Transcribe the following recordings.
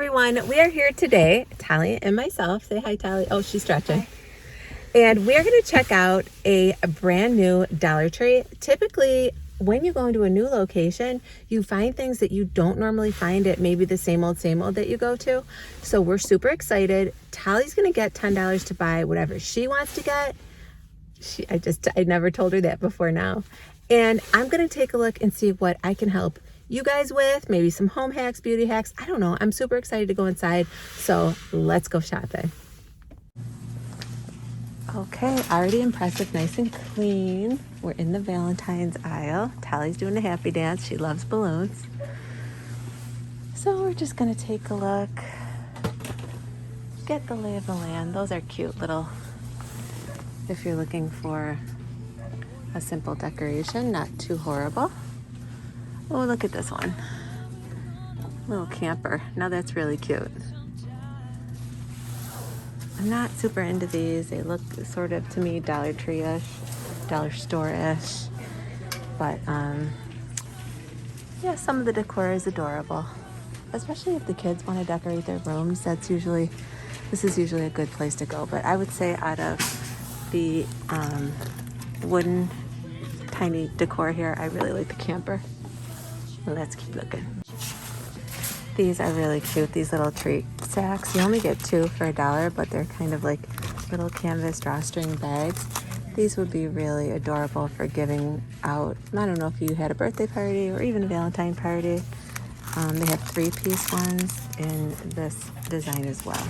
everyone, we are here today, Tali and myself. Say hi, Tali. Oh, she's stretching. Hi. And we're going to check out a brand new Dollar Tree. Typically, when you go into a new location, you find things that you don't normally find at maybe the same old that you go to. So we're super excited. Tali's going to get $10 to buy whatever she wants to get. I never told her that before now. And I'm going to take a look and see what I can help you guys with, maybe some home hacks, beauty hacks. I don't know. I'm super excited to go inside. So let's go shopping. Okay, already impressive, nice and clean. We're in the Valentine's aisle. Tali's doing a happy dance. She loves balloons. So we're just gonna take a look, get the lay of the land. Those are cute little, if you're looking for a simple decoration, not too horrible. Oh, look at this one. Little camper. Now that's really cute. I'm not super into these. They look sort of, to me, Dollar Tree-ish, dollar store-ish. But, yeah, some of the decor is adorable. Especially if the kids want to decorate their rooms. This is usually a good place to go. But I would say out of the wooden, tiny decor here, I really like the camper. Let's keep looking. These are really cute, these little treat sacks. You only get 2 for $1, but they're kind of like little canvas drawstring bags. These would be really adorable for giving out. I don't know if you had a birthday party or even a Valentine party. They have 3-piece ones in this design as well.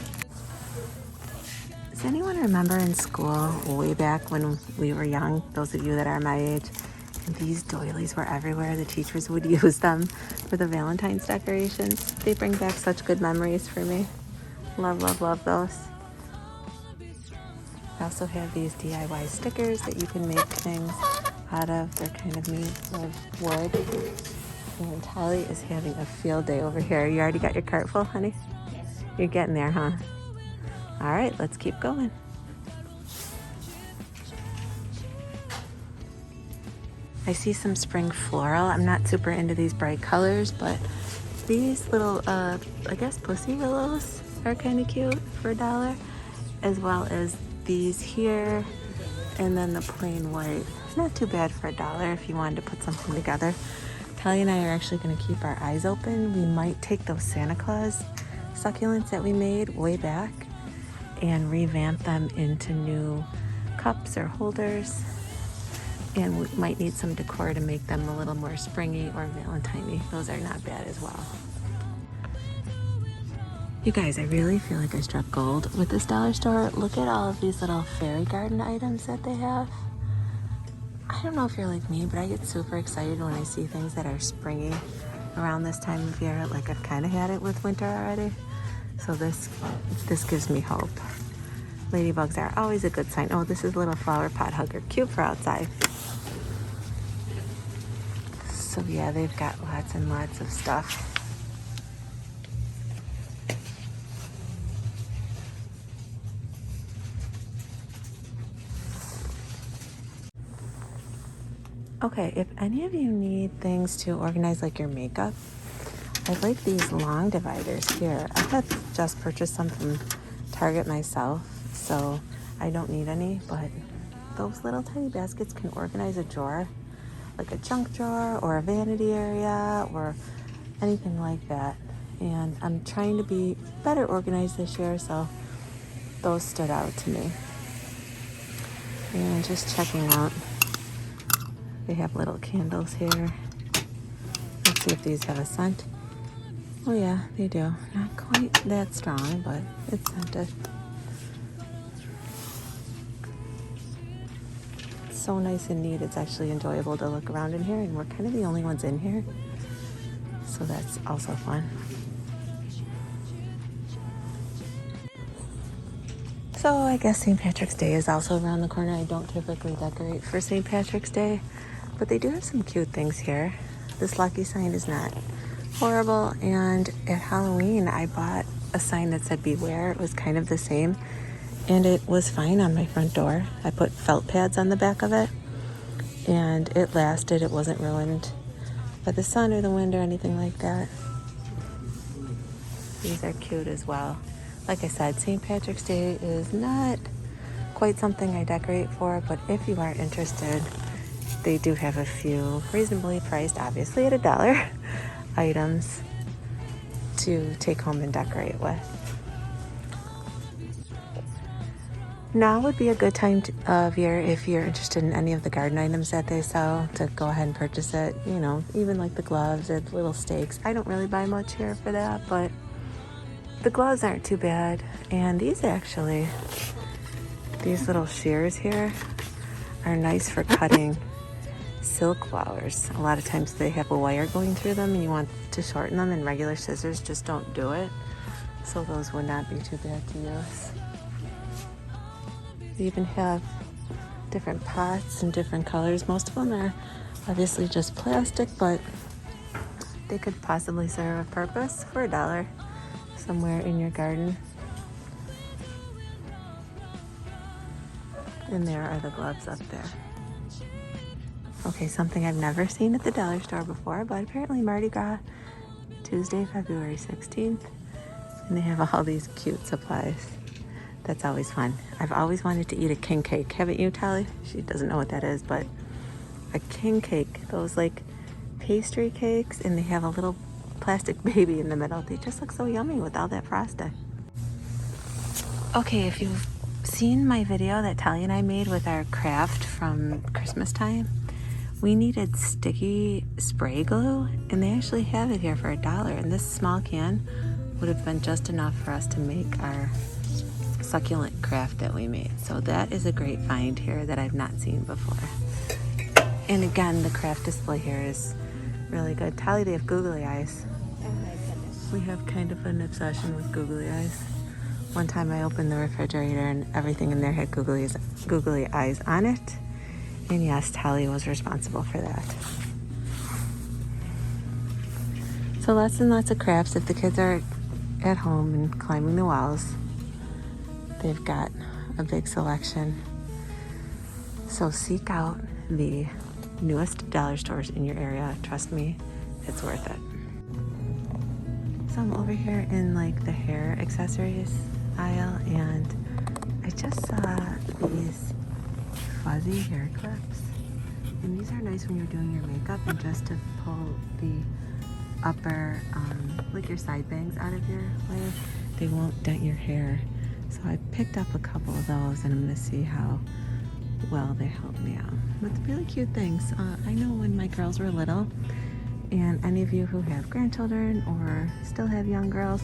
Does anyone remember in school, way back when we were young, those of you that are my age, these doilies were everywhere. The teachers would use them for the Valentine's decorations. They bring back such good memories for me. Love, love, love those. I also have these DIY stickers that you can make things out of. They're kind of made of wood. And Tali is having a field day over here. You already got your cart full, honey? You're getting there, huh? All right, let's keep going. I see some spring floral. I'm not super into these bright colors, but these little, I guess pussy willows are kind of cute for $1, as well as these here, and then the plain white. It's not too bad for $1 if you wanted to put something together. Tali and I are actually going to keep our eyes open. We might take those Santa Claus succulents that we made way back and revamp them into new cups or holders. And we might need some decor to make them a little more springy or Valentine-y. Those are not bad as well. You guys, I really feel like I struck gold with this dollar store. Look at all of these little fairy garden items that they have. I don't know if you're like me, but I get super excited when I see things that are springy around this time of year. Like I've kind of had it with winter already. So this gives me hope. Ladybugs are always a good sign. Oh, this is a little flower pot hugger. Cute for outside. So yeah, they've got lots and lots of stuff. Okay, if any of you need things to organize like your makeup, I like these long dividers here. I have just purchased some from Target myself, so I don't need any, but those little tiny baskets can organize a drawer, like a junk drawer or a vanity area or anything like that. And I'm trying to be better organized this year, so those stood out to me. And just checking out, they have little candles here. Let's see if these have a scent. Oh yeah, they do. Not quite that strong, but it's scented. So nice and neat. It's actually enjoyable to look around in here, and we're kind of the only ones in here, so that's also fun. So I guess St. Patrick's Day is also around the corner. I don't typically decorate for St. Patrick's Day, but they do have some cute things here. This lucky sign is not horrible, and at Halloween I bought a sign that said beware. It was kind of the same, and it was fine on my front door. I put felt pads on the back of it, and it lasted. It wasn't ruined by the sun or the wind or anything like that. These are cute as well. Like I said, St. Patrick's Day is not quite something I decorate for, but if you are interested, they do have a few reasonably priced, obviously at $1, items to take home and decorate with. Now would be a good time of year if you're interested in any of the garden items that they sell to go ahead and purchase it. You know, even like the gloves or the little stakes. I don't really buy much here for that, but the gloves aren't too bad. And these little shears here are nice for cutting silk flowers. A lot of times they have a wire going through them and you want to shorten them, and regular scissors just don't do it. So those would not be too bad to use. They even have different pots and different colors. Most of them are obviously just plastic, but they could possibly serve a purpose for $1 somewhere in your garden. And there are the gloves up there. Okay, something I've never seen at the dollar store before, but apparently Mardi Gras, Tuesday, February 16th, and they have all these cute supplies. That's always fun. I've always wanted to eat a king cake. Haven't you, Tali? She doesn't know what that is, but a king cake, those like pastry cakes, and they have a little plastic baby in the middle. They just look so yummy with all that frosting. Okay, if you've seen my video that Tali and I made with our craft from Christmas time, we needed sticky spray glue, and they actually have it here for $1, and this small can would have been just enough for us to make our succulent craft that we made. So that is a great find here that I've not seen before. And again, the craft display here is really good. Tali, they have googly eyes. Oh my goodness. We have kind of an obsession with googly eyes. One time I opened the refrigerator and everything in there had googly eyes on it. And yes, Tali was responsible for that. So lots and lots of crafts. If the kids are at home and climbing the walls, they've got a big selection. So seek out the newest dollar stores in your area. Trust me, it's worth it. So I'm over here in like the hair accessories aisle, and I just saw these fuzzy hair clips. And these are nice when you're doing your makeup and just to pull the upper, like your side bangs out of your way. They won't dent your hair. So I picked up a couple of those, and I'm gonna see how well they help me out. With really cute things. I know when my girls were little, and any of you who have grandchildren or still have young girls,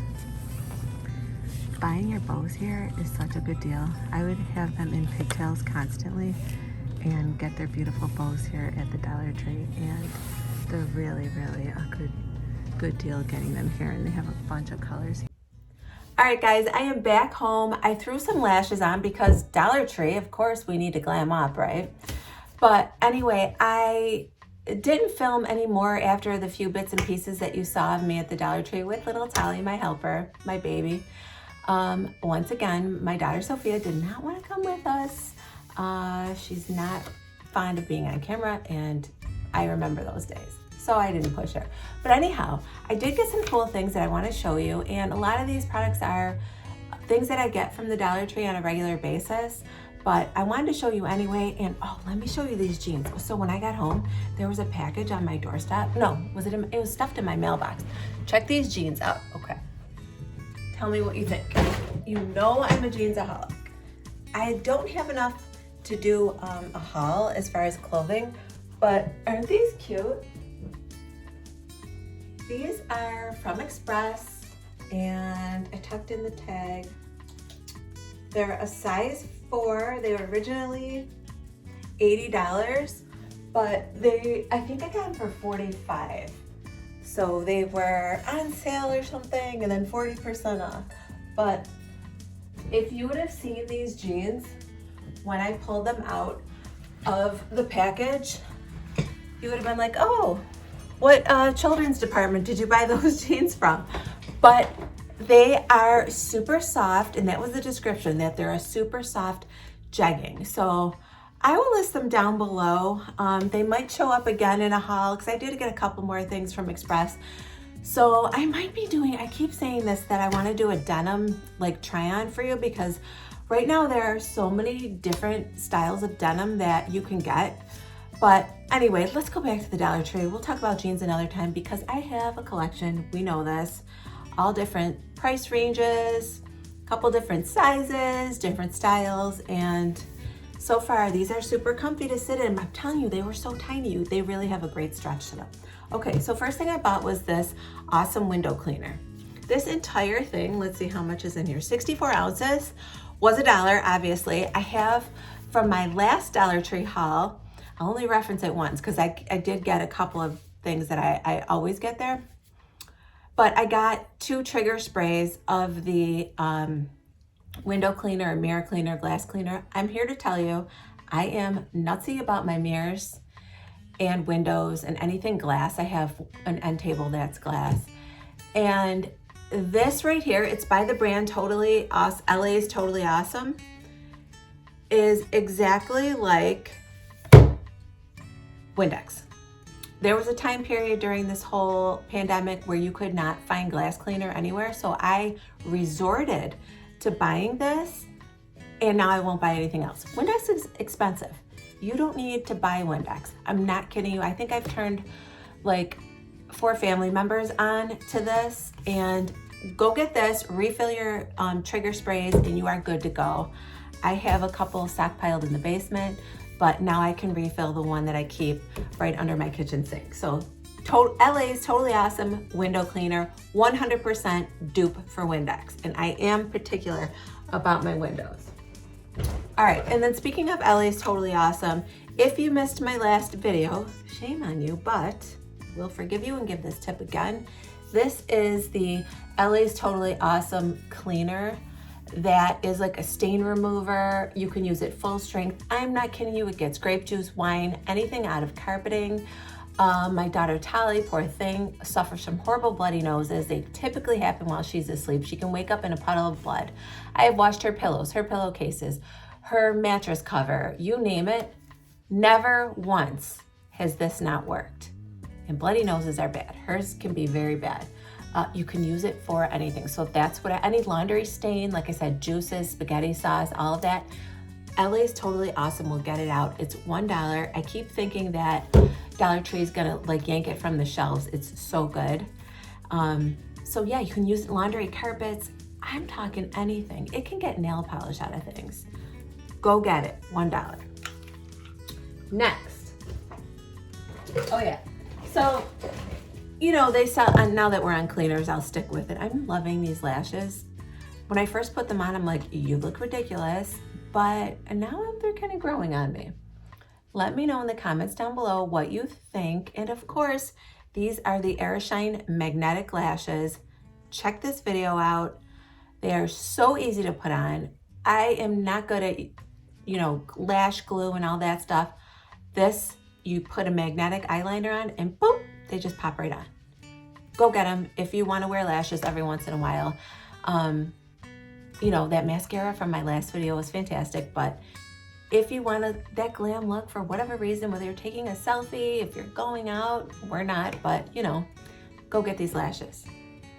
buying your bows here is such a good deal. I would have them in pigtails constantly and get their beautiful bows here at the Dollar Tree, and they're really, really a good deal getting them here, and they have a bunch of colors. All right, guys, I am back home. I threw some lashes on because Dollar Tree, of course, we need to glam up, right? But anyway, I didn't film anymore after the few bits and pieces that you saw of me at the Dollar Tree with little Tali, my helper, my baby. Once again, my daughter Sophia did not want to come with us. She's not fond of being on camera, and I remember those days. So I didn't push her. But anyhow, I did get some cool things that I want to show you, and a lot of these products are things that I get from the Dollar Tree on a regular basis, but I wanted to show you anyway. And oh, let me show you these jeans. So when I got home, there was a package on my doorstep. No, it was stuffed in my mailbox. Check these jeans out. Okay. Tell me what you think. You know I'm a jeansaholic. I don't have enough to do a haul as far as clothing, but aren't these cute? These are from Express, and I tucked in the tag. They're a size 4. They were originally $80, but I think I got them for $45. So they were on sale or something, and then 40% off. But if you would have seen these jeans when I pulled them out of the package, you would have been like, oh, what children's department did you buy those jeans from? But they are super soft, and that was the description, that they're a super soft jegging. So I will list them down below. They might show up again in a haul, because I did get a couple more things from Express. So I might be doing, I keep saying this, that I want to do a denim like try on for you, because right now there are so many different styles of denim that you can get. But anyway, let's go back to the Dollar Tree. We'll talk about jeans another time because I have a collection, we know this, all different price ranges, a couple different sizes, different styles, and so far these are super comfy to sit in. I'm telling you, they were so tiny. They really have a great stretch to them. Okay, so first thing I bought was this awesome window cleaner. This entire thing, let's see how much is in here, 64 ounces, was $1, obviously. I have from my last Dollar Tree haul, I'll only reference it once because I did get a couple of things that I always get there. But I got 2 trigger sprays of the window cleaner, mirror cleaner, glass cleaner. I'm here to tell you, I am nutsy about my mirrors and windows and anything glass. I have an end table that's glass. And this right here, it's by the brand Totally Awesome, LA's Totally Awesome, is exactly like Windex. There was a time period during this whole pandemic where you could not find glass cleaner anywhere. So I resorted to buying this, and now I won't buy anything else. Windex is expensive. You don't need to buy Windex. I'm not kidding you. I think I've turned like 4 family members on to this, and go get this, refill your trigger sprays, and you are good to go. I have a couple stockpiled in the basement, but now I can refill the one that I keep right under my kitchen sink. So LA's Totally Awesome window cleaner, 100% dupe for Windex. And I am particular about my windows. All right, and then speaking of LA's Totally Awesome, if you missed my last video, shame on you, but we'll forgive you and give this tip again. This is the LA's Totally Awesome cleaner that is like a stain remover. You can use it full strength. I'm not kidding you, it gets grape juice, wine, anything out of carpeting. My daughter Tali, poor thing, suffers from horrible bloody noses. They typically happen while she's asleep. She can wake up in a puddle of blood. I have washed her pillows, her pillowcases, her mattress cover, you name it. Never once has this not worked. And bloody noses are bad. Hers can be very bad. You can use it for anything. So if that's what any laundry stain, like I said, juices, spaghetti sauce, all of that, LA's Totally Awesome will get it out. It's $1. I keep thinking that Dollar Tree is gonna like yank it from the shelves. It's so good. So yeah, you can use laundry, carpets. I'm talking anything. It can get nail polish out of things. Go get it, $1. Next. Oh yeah. So, you know, they sell, and now that we're on cleaners, I'll stick with it. I'm loving these lashes. When I first put them on, I'm like, you look ridiculous, but now they're kind of growing on me. Let me know in the comments down below what you think. And of course, these are the Arishine Magnetic Lashes. Check this video out. They are so easy to put on. I am not good at, you know, lash glue and all that stuff. This, you put a magnetic eyeliner on and boom, they just pop right on. Go get them if you want to wear lashes every once in a while. You know, that mascara from my last video was fantastic, but if you want that glam look for whatever reason, whether you're taking a selfie, if you're going out, we're not, but you know, go get these lashes.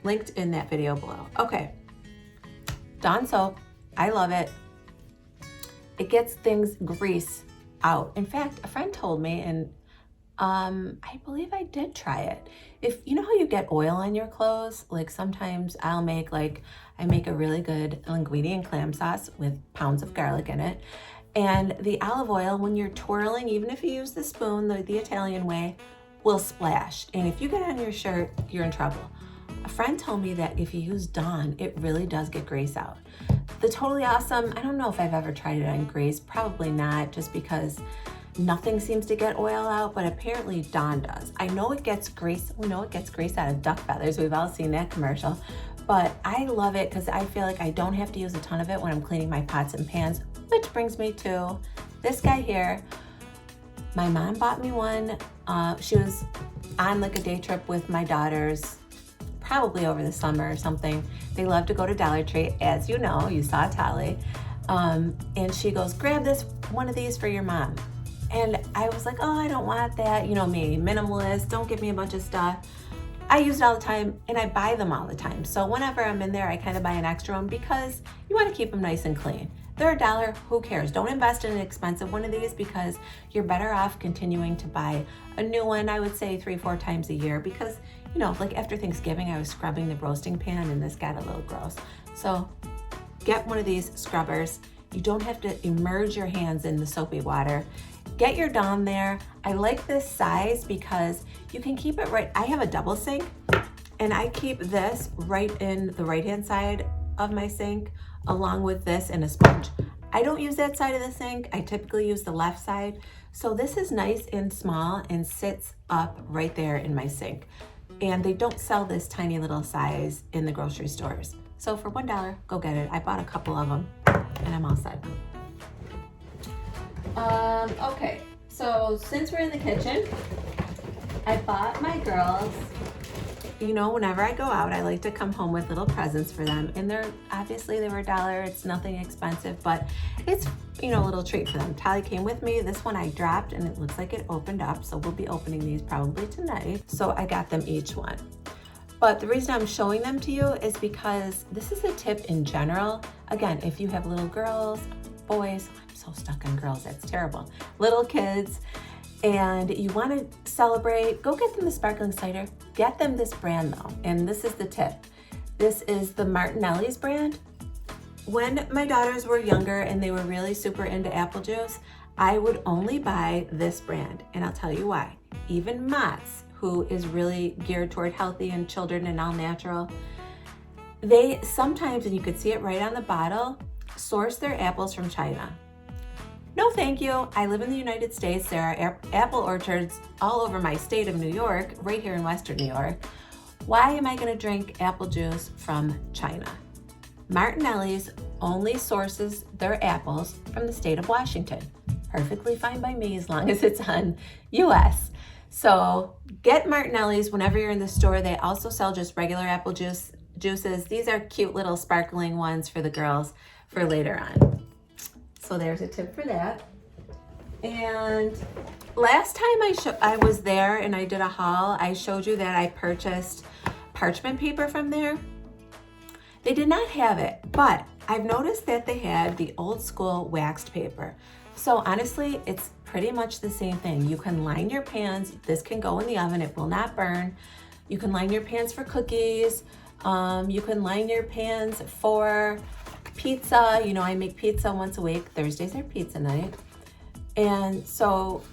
Linked in that video below. Okay, Dawn soap, I love it. It gets things, grease out. In fact, a friend told me, and I believe I did try it. If you know how you get oil on your clothes, like sometimes I make a really good linguine and clam sauce with pounds of garlic in it. And the olive oil, when you're twirling, even if you use the spoon, the Italian way, will splash. And if you get on your shirt, you're in trouble. A friend told me that if you use Dawn, it really does get grease out. The Totally Awesome, I don't know if I've ever tried it on grease, probably not, just because nothing seems to get oil out, but apparently Dawn does. I know it gets grease, we know it gets grease out of duck feathers, we've all seen that commercial, but I love it because I feel like I don't have to use a ton of it when I'm cleaning my pots and pans, which brings me to this guy here. My mom bought me one. She was on like a day trip with my daughters, probably over the summer or something. They love to go to Dollar Tree, as you know, you saw Tali. And she goes, grab one of these for your mom. And I was like, oh, I don't want that. You know me, minimalist, don't give me a bunch of stuff. I use it all the time and I buy them all the time. So whenever I'm in there, I kind of buy an extra one because you want to keep them nice and clean. They're $1, who cares? Don't invest in an expensive one of these because you're better off continuing to buy a new one, I would say 3-4 times a year because, you know, like after Thanksgiving, I was scrubbing the roasting pan and this got a little gross. So get one of these scrubbers. You don't have to immerse your hands in the soapy water. Get your Dawn there. I like this size because you can keep it right. I have a double sink and I keep this right in the right-hand side of my sink along with this and a sponge. I don't use that side of the sink. I typically use the left side. So this is nice and small and sits up right there in my sink. And they don't sell this tiny little size in the grocery stores. So for $1, go get it. I bought a couple of them and I'm all set. Okay, so since we're in the kitchen, I bought my girls, you know, whenever I go out, I like to come home with little presents for them. And they were $1. It's nothing expensive, but it's, you know, a little treat for them. Tali came with me. This one I dropped and it looks like it opened up. So we'll be opening these probably tonight. So I got them each one. But the reason I'm showing them to you is because this is a tip in general. Again, if you have little girls, boys, I'm so stuck on girls, that's terrible. Little kids, and you want to celebrate, go get them the sparkling cider. Get them this brand though, and this is the tip. This is the Martinelli's brand. When my daughters were younger and they were really super into apple juice, I would only buy this brand, and I'll tell you why. Even Mott's, who is really geared toward healthy and children and all natural, they sometimes, and you could see it right on the bottle, source their apples from China. No thank you. I live in the United States. There are apple orchards all over my state of New York, right here in Western New York. Why am I gonna drink apple juice from China? Martinelli's only sources their apples from the state of Washington. Perfectly fine by me as long as it's on US. So get Martinelli's whenever you're in the store. They also sell just regular apple juices. These are cute little sparkling ones for the girls for later on. So there's a tip for that. And last time I was there and I did a haul, I showed you that I purchased parchment paper from there. They did not have it, but I've noticed that they had the old school waxed paper. So honestly, it's pretty much the same thing. You can line your pans. This can go in the oven. It will not burn. You can line your pans for cookies. You can line your pans for pizza. You know, I make pizza once a week. Thursdays are pizza night. And so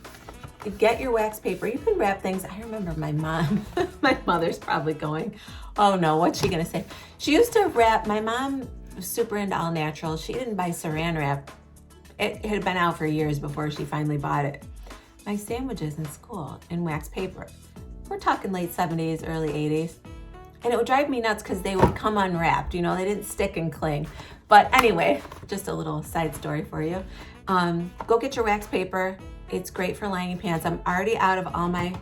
get your wax paper. You can wrap things. I remember my mom, my mother's probably going, oh no, what's she gonna say? She used to wrap, my mom was super into all natural. She didn't buy saran wrap. It had been out for years before she finally bought it. My sandwiches in school in wax paper. We're talking late 70s, early 80s. And it would drive me nuts because they would come unwrapped. You know, they didn't stick and cling. But anyway, just a little side story for you. Go get your wax paper. It's great for lining pans. I'm already out of all my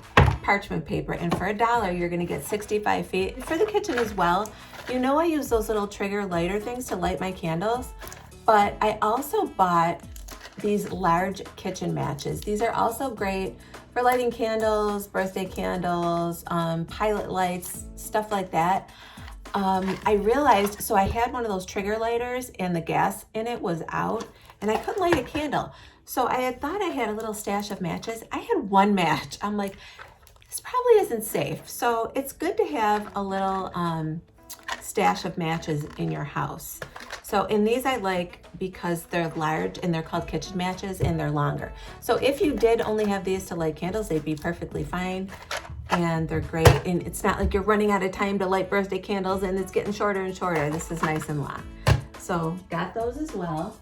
parchment paper. And for $1, you're gonna get 65 feet. For the kitchen as well, you know I use those little trigger lighter things to light my candles. But I also bought these large kitchen matches. These are also great for lighting candles, birthday candles, pilot lights, stuff like that. I realized, so I had one of those trigger lighters and the gas in it was out and I couldn't light a candle. So I had thought I had a little stash of matches. I had one match. I'm like, this probably isn't safe. So it's good to have a little stash of matches in your house. So in these I like because they're large and they're called kitchen matches and they're longer. So if you did only have these to light candles, they'd be perfectly fine. And they're great. And it's not like you're running out of time to light birthday candles and it's getting shorter and shorter. This is nice and long. So got those as well.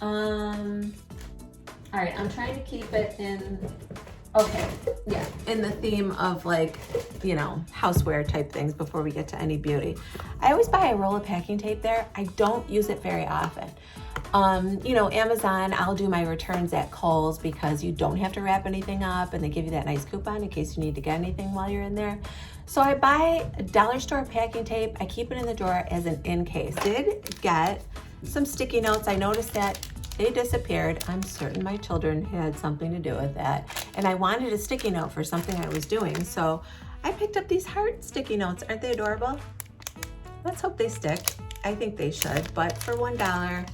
All right, I'm trying to keep it in, okay, yeah, in the theme of like, you know, houseware type things before we get to any beauty. I always buy a roll of packing tape there. I don't use it very often. You know, Amazon, I'll do my returns at Kohl's because you don't have to wrap anything up and they give you that nice coupon in case you need to get anything while you're in there. So I buy a dollar store packing tape. I keep it in the drawer as an in case. Did get some sticky notes. I noticed that they disappeared. I'm certain my children had something to do with that. And I wanted a sticky note for something I was doing. So I picked up these heart sticky notes. Aren't they adorable? Let's hope they stick. I think they should, but for $1, I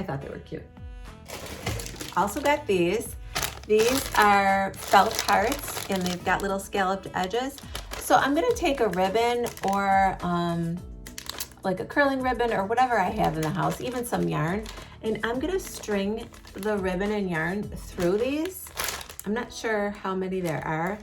thought they were cute. Also got these. These are felt hearts and they've got little scalloped edges. So I'm gonna take a ribbon or like a curling ribbon or whatever I have in the house, even some yarn, and I'm gonna string the ribbon and yarn through these. I'm not sure how many there are.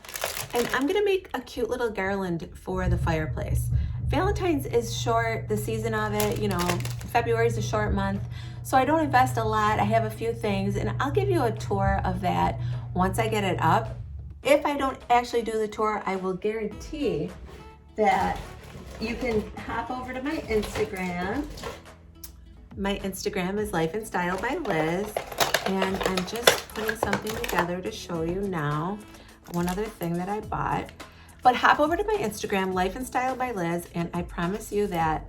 And I'm gonna make a cute little garland for the fireplace. Valentine's is short, the season of it, you know, February is a short month, so I don't invest a lot. I have a few things, and I'll give you a tour of that once I get it up. If I don't actually do the tour, I will guarantee that you can hop over to my Instagram. My Instagram is Life and Style by Liz, and I'm just putting something together to show you now. One other thing that I bought. But hop over to my Instagram, Life and Style by Liz, and I promise you that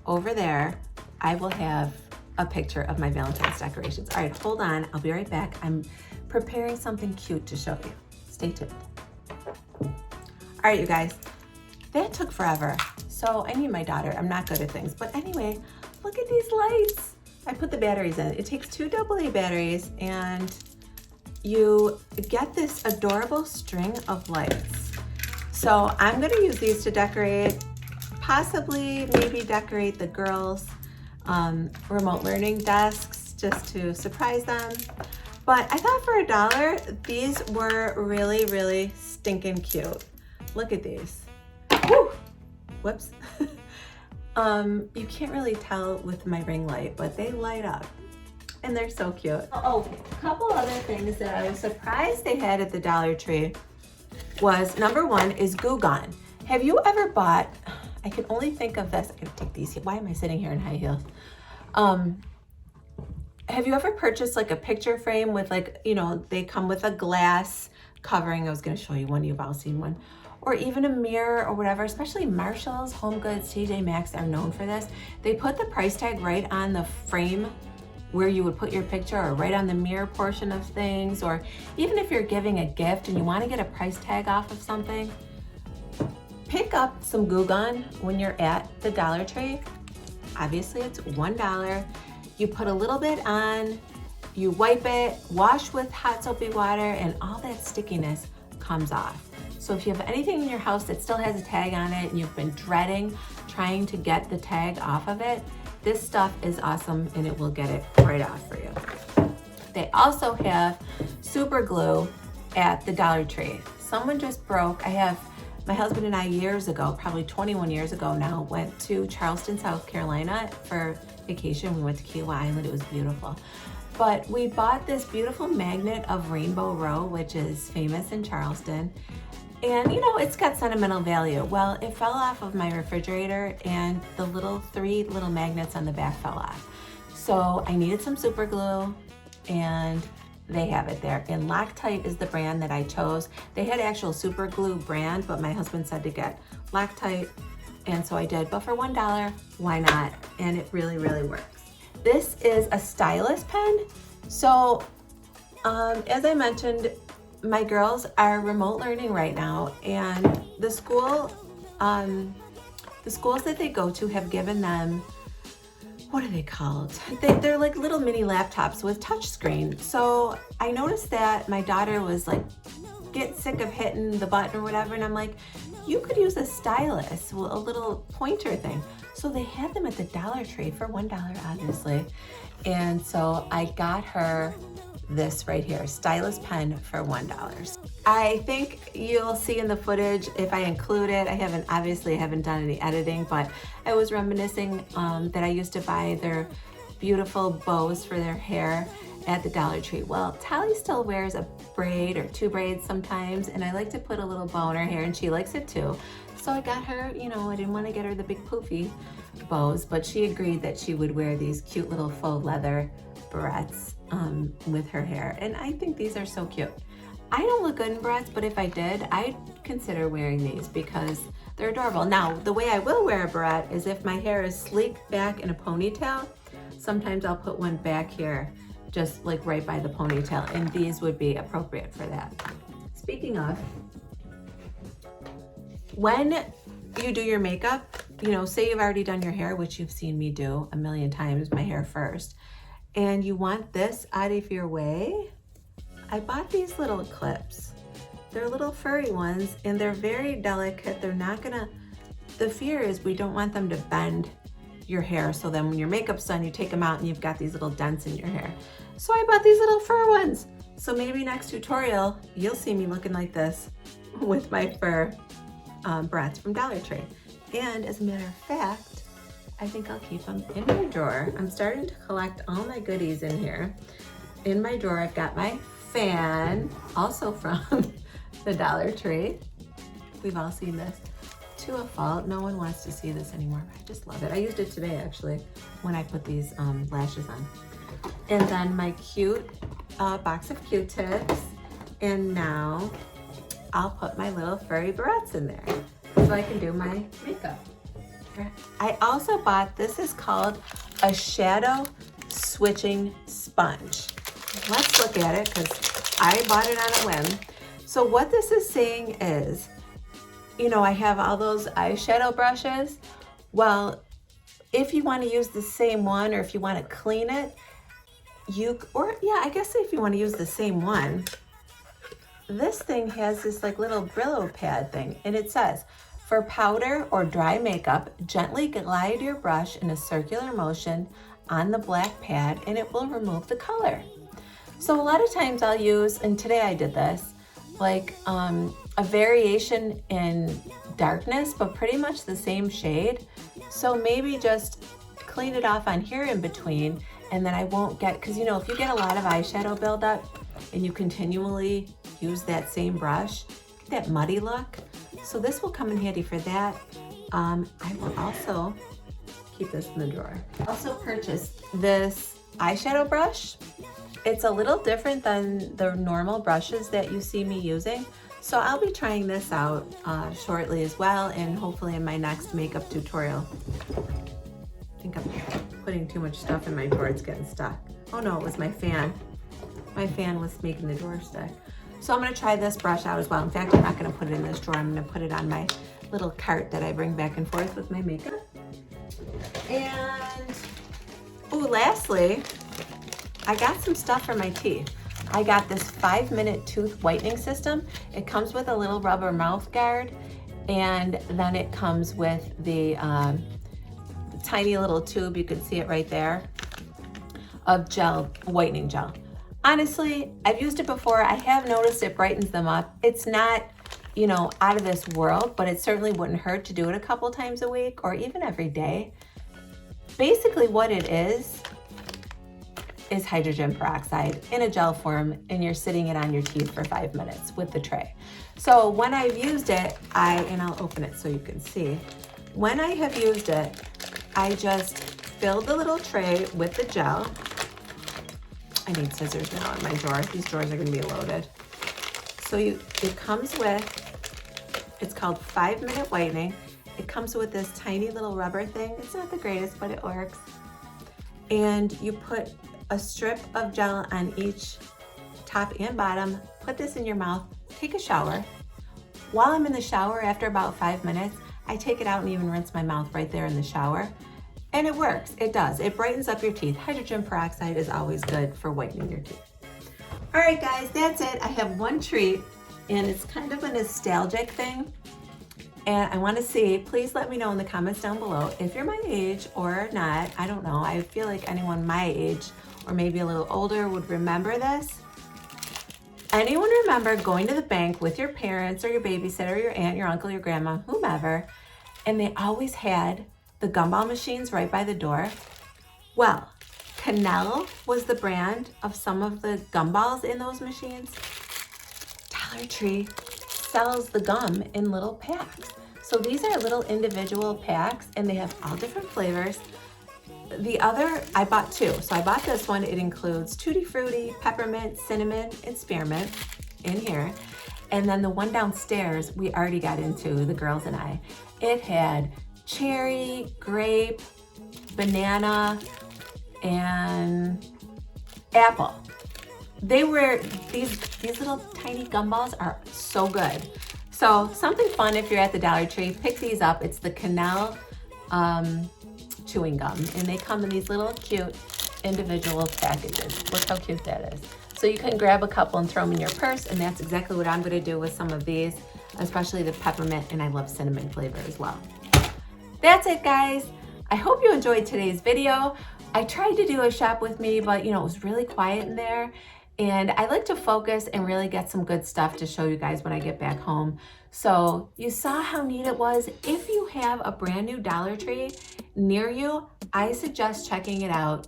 over there, I will have a picture of my Valentine's decorations. All right, hold on, I'll be right back. I'm preparing something cute to show you. Stay tuned. All right, you guys, that took forever. So I need my daughter, I'm not good at things. But anyway, look at these lights. I put the batteries in. It takes 2 AA batteries, and you get this adorable string of lights. So I'm gonna use these to decorate, possibly maybe decorate the girls' remote learning desks just to surprise them. But I thought for $1, these were really, really stinking cute. Look at these. Woo! Whoops. You can't really tell with my ring light, but they light up. And they're so cute. Oh, a couple other things that I was surprised they had at the Dollar Tree was, number one is Goo Gone. Have you ever bought, I can only think of this, I gotta take these, why am I sitting here in high heels? Have you ever purchased like a picture frame with like, you know, they come with a glass covering. I was gonna show you one, you've all seen one. Or even a mirror or whatever, especially Marshalls, Home Goods, TJ Maxx are known for this. They put the price tag right on the frame where you would put your picture, or right on the mirror portion of things, or even if you're giving a gift and you wanna get a price tag off of something, pick up some Goo Gone when you're at the Dollar Tree. Obviously it's $1. You put a little bit on, you wipe it, wash with hot soapy water, and all that stickiness comes off. So if you have anything in your house that still has a tag on it and you've been dreading trying to get the tag off of it, this stuff is awesome and it will get it right off for you. They also have super glue at the Dollar Tree. Someone just broke, my husband and I years ago, probably 21 years ago now, went to Charleston, South Carolina for vacation. We went to Kiowa Island, it was beautiful. But we bought this beautiful magnet of Rainbow Row, which is famous in Charleston. And you know, it's got sentimental value. Well, it fell off of my refrigerator and the 3 little magnets on the back fell off. So I needed some super glue and they have it there. And Loctite is the brand that I chose. They had actual super glue brand, but my husband said to get Loctite, and so I did. But for $1, why not? And it really, really works. This is a stylus pen. So as I mentioned, my girls are remote learning right now, and the schools that they go to have given them, what are they called? They're like little mini laptops with touch screen. So I noticed that my daughter was like, get sick of hitting the button or whatever, and I'm like, you could use a stylus, a little pointer thing. So they had them at the Dollar Tree for $1, obviously. And so I got her this right here, stylus pen for $1. I think you'll see in the footage if I include it. I haven't done any editing, but I was reminiscing that I used to buy their beautiful bows for their hair at the Dollar Tree. Well, Tali still wears a braid or 2 braids sometimes, and I like to put a little bow in her hair, and she likes it too. So I got her, you know, I didn't want to get her the big poofy bows, but she agreed that she would wear these cute little faux leather barrettes with her hair. And I think these are so cute. I don't look good in barrettes, but if I did, I'd consider wearing these because they're adorable. Now, the way I will wear a barrette is if my hair is sleek back in a ponytail, sometimes I'll put one back here, just like right by the ponytail, and these would be appropriate for that. Speaking of, when you do your makeup, you know, say you've already done your hair, which you've seen me do a million times, my hair first, and you want this out of your way, I bought these little clips. They're little furry ones and they're very delicate. They're not gonna, the fear is we don't want them to bend your hair, so then when your makeup's done, you take them out and you've got these little dents in your hair. So I bought these little fur ones. So maybe next tutorial, you'll see me looking like this with my fur brats from Dollar Tree. And as a matter of fact, I think I'll keep them in my drawer. I'm starting to collect all my goodies in here. In my drawer, I've got my fan, also from the Dollar Tree. We've all seen this to a fault. No one wants to see this anymore, but I just love it. I used it today, actually, when I put these lashes on. And then my cute box of Q-tips. And now I'll put my little furry barrettes in there so I can do my makeup. I also bought, this is called a shadow switching sponge. Let's look at it because I bought it on a whim. So what this is saying is, you know, I have all those eyeshadow brushes. Well, if you want to use the same one, or if you want to clean it, I guess if you want to use the same one, this thing has this like little Brillo pad thing, and it says, for powder or dry makeup, gently glide your brush in a circular motion on the black pad and it will remove the color. So a lot of times I'll use, and today I did this, like a variation in darkness, but pretty much the same shade. So maybe just clean it off on here in between, and then I won't get, because you know, if you get a lot of eyeshadow buildup and you continually use that same brush, get that muddy look. So this will come in handy for that. I will also keep this in the drawer. I also purchased this eyeshadow brush. It's a little different than the normal brushes that you see me using. So I'll be trying this out shortly as well, and hopefully in my next makeup tutorial. I think I'm putting too much stuff in my drawer, it's getting stuck. Oh no, it was my fan. My fan was making the drawer stuck. So I'm gonna try this brush out as well. In fact, I'm not gonna put it in this drawer. I'm gonna put it on my little cart that I bring back and forth with my makeup. And, lastly, I got some stuff for my teeth. I got this 5-minute tooth whitening system. It comes with a little rubber mouth guard, and then it comes with the tiny little tube, you can see it right there, of gel, whitening gel. Honestly, I've used it before. I have noticed it brightens them up. It's not, you know, out of this world, but it certainly wouldn't hurt to do it a couple times a week or even every day. Basically what it is hydrogen peroxide in a gel form, and you're sitting it on your teeth for 5 minutes with the tray. So when I've used it, and I'll open it so you can see. When I have used it, I just fill the little tray with the gel. I need scissors now in my drawer. These drawers are gonna be loaded. So it comes with, it's called 5-minute whitening. It comes with this tiny little rubber thing. It's not the greatest, but it works. And you put a strip of gel on each top and bottom, put this in your mouth, take a shower. While I'm in the shower, after about 5 minutes, I take it out and even rinse my mouth right there in the shower. And it works, it does. It brightens up your teeth. Hydrogen peroxide is always good for whitening your teeth. All right guys, that's it. I have one treat, and it's kind of a nostalgic thing. And I wanna see, please let me know in the comments down below if you're my age or not. I don't know, I feel like anyone my age or maybe a little older would remember this. Anyone remember going to the bank with your parents or your babysitter, your aunt, your uncle, your grandma, whomever, and they always had the gumball machines right by the door? Well, Cannell was the brand of some of the gumballs in those machines. Dollar Tree sells the gum in little packs. So these are little individual packs, and they have all different flavors. The other, I bought two. So I bought this one. It includes Tutti Frutti, peppermint, cinnamon, and spearmint in here. And then the one downstairs, we already got into, the girls and I. It had cherry, grape, banana, and apple. They were, these little tiny gumballs are so good. So something fun if you're at the Dollar Tree, pick these up. It's the Canal chewing gum, and they come in these little cute individual packages. Look how cute that is. So you can grab a couple and throw them in your purse, and that's exactly what I'm gonna do with some of these, especially the peppermint, and I love cinnamon flavor as well. That's it, guys. I hope you enjoyed today's video. I tried to do a shop with me, but you know, it was really quiet in there. And I like to focus and really get some good stuff to show you guys when I get back home. So you saw how neat it was. If you have a brand new Dollar Tree near you, I suggest checking it out.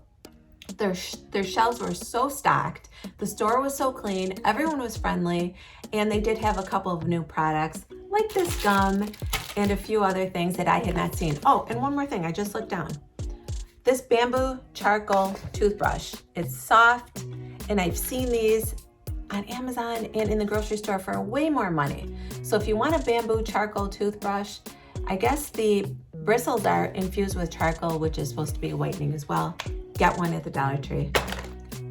Their shelves were so stocked. The store was so clean. Everyone was friendly. And they did have a couple of new products like this gum and a few other things that I had not seen. Oh, and one more thing, I just looked down. This bamboo charcoal toothbrush. It's soft, and I've seen these on Amazon and in the grocery store for way more money. So if you want a bamboo charcoal toothbrush, I guess the bristles are infused with charcoal, which is supposed to be whitening as well. Get one at the Dollar Tree.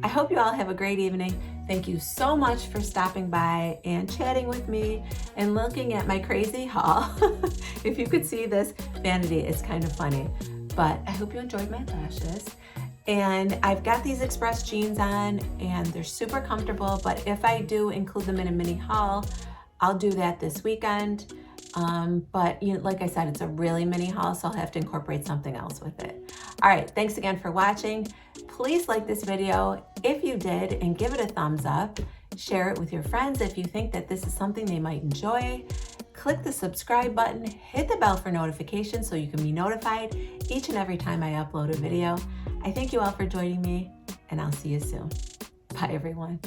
I hope you all have a great evening. Thank you so much for stopping by and chatting with me and looking at my crazy haul. If you could see this vanity, it's kind of funny. But I hope you enjoyed my lashes. And I've got these Express jeans on and they're super comfortable, but if I do include them in a mini haul, I'll do that this weekend. But you know, like I said, it's a really mini haul, so I'll have to incorporate something else with it. All right, thanks again for watching. Please like this video if you did and give it a thumbs up. Share it with your friends if you think that this is something they might enjoy. Click the subscribe button, hit the bell for notifications so you can be notified each and every time I upload a video. I thank you all for joining me, and I'll see you soon. Bye, everyone.